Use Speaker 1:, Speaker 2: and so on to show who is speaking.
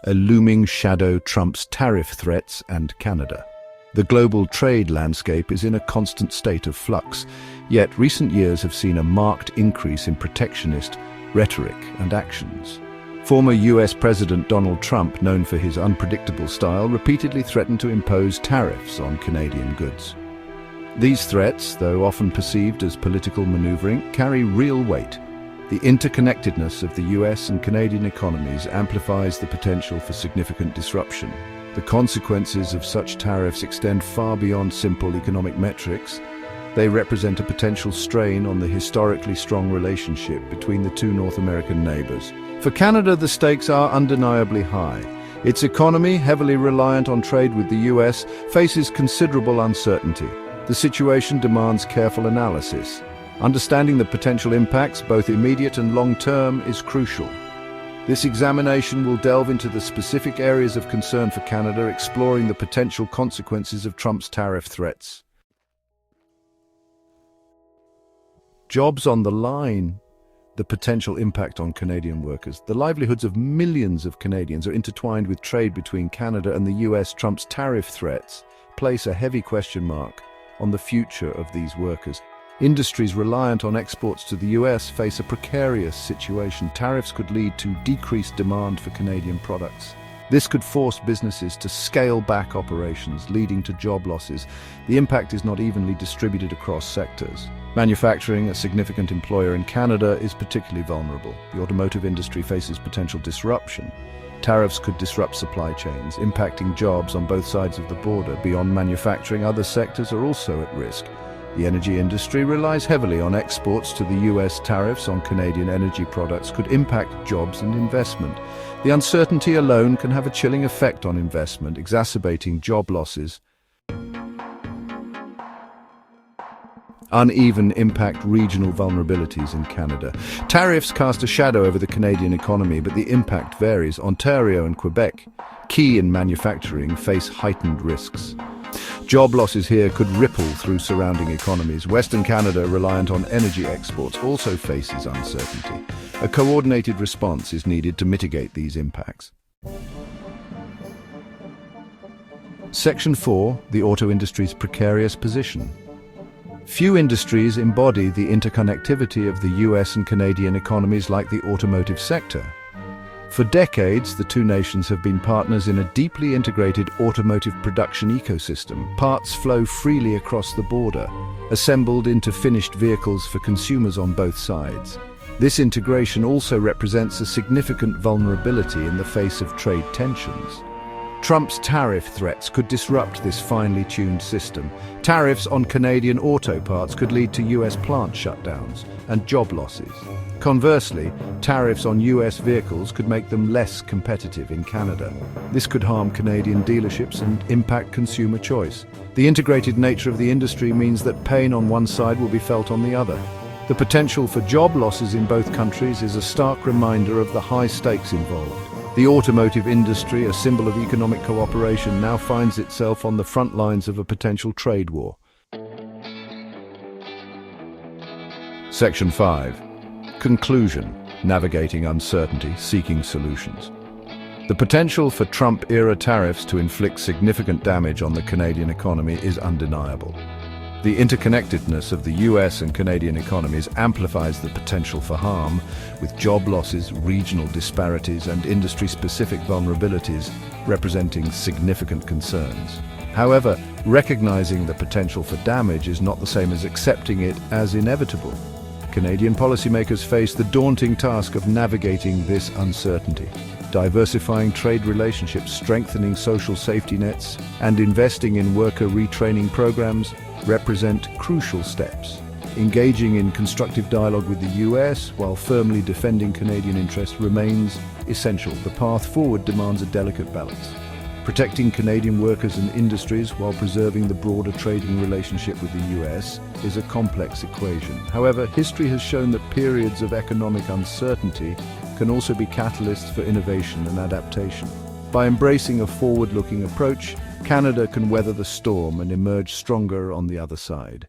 Speaker 1: a looming shadow trumps tariff threats and Canada. The global trade landscape is in a constant state of flux, yet recent years have seen a marked increase in protectionist rhetoric and actions. Former US President Donald Trump, known for his unpredictable style, repeatedly threatened to impose tariffs on Canadian goods. These threats, though often perceived as political maneuvering, carry real weight. The interconnectedness of the US and Canadian economies amplifies the potential for significant disruption. The consequences of such tariffs extend far beyond simple economic metrics. They represent a potential strain on the historically strong relationship between the two North American neighbors. For Canada, the stakes are undeniably high. Its economy, heavily reliant on trade with the US, faces considerable uncertainty. The situation demands careful analysis. Understanding the potential impacts, both immediate and long-term, is crucial. This examination will delve into the specific areas of concern for Canada, exploring the potential consequences of Trump's tariff threats. Jobs on the line. The potential impact on Canadian workers. The livelihoods of millions of Canadians are intertwined with trade between Canada and the US. Trump's tariff threats place a heavy question mark on the future of these workers. Industries reliant on exports to the US face a precarious situation. Tariffs could lead to decreased demand for Canadian products. This could force businesses to scale back operations, leading to job losses. The impact is not evenly distributed across sectors. Manufacturing, a significant employer in Canada, is particularly vulnerable. The automotive industry faces potential disruption. Tariffs could disrupt supply chains, impacting jobs on both sides of the border. Beyond manufacturing, other sectors are also at risk. The energy industry relies heavily on exports to the US. Tariffs on Canadian energy products could impact jobs and investment. The uncertainty alone can have a chilling effect on investment, exacerbating job losses. Uneven impact. Regional vulnerabilities in Canada. Tariffs cast a shadow over the Canadian economy, but the impact varies. Ontario and Quebec, key in manufacturing, face heightened risks. Job losses here could ripple through surrounding economies. Western Canada, reliant on energy exports, also faces uncertainty. A coordinated response is needed to mitigate these impacts. Section 4. The auto industry's precarious position. Few industries embody the interconnectivity of the US and Canadian economies like the automotive sector. For decades, the two nations have been partners in a deeply integrated automotive production ecosystem. Parts flow freely across the border, assembled into finished vehicles for consumers on both sides. This integration also represents a significant vulnerability in the face of trade tensions. Trump's tariff threats could disrupt this finely tuned system. Tariffs on Canadian auto parts could lead to US plant shutdowns and job losses. Conversely, tariffs on US vehicles could make them less competitive in Canada. This could harm Canadian dealerships and impact consumer choice. The integrated nature of the industry means that pain on one side will be felt on the other. The potential for job losses in both countries is a stark reminder of the high stakes involved. The automotive industry, a symbol of economic cooperation, now finds itself on the front lines of a potential trade war. Section 5. Conclusion. Navigating uncertainty, seeking solutions. The potential for Trump-era tariffs to inflict significant damage on the Canadian economy is undeniable. The interconnectedness of the US and Canadian economies amplifies the potential for harm, with job losses, regional disparities, and industry-specific vulnerabilities representing significant concerns. However, recognizing the potential for damage is not the same as accepting it as inevitable. Canadian policymakers face the daunting task of navigating this uncertainty. Diversifying trade relationships, strengthening social safety nets, and investing in worker retraining programs represent crucial steps. Engaging in constructive dialogue with the US while firmly defending Canadian interests remains essential. The path forward demands a delicate balance. Protecting Canadian workers and industries while preserving the broader trading relationship with the US is a complex equation. However, history has shown that periods of economic uncertainty can also be catalysts for innovation and adaptation. By embracing a forward-looking approach, Canada can weather the storm and emerge stronger on the other side.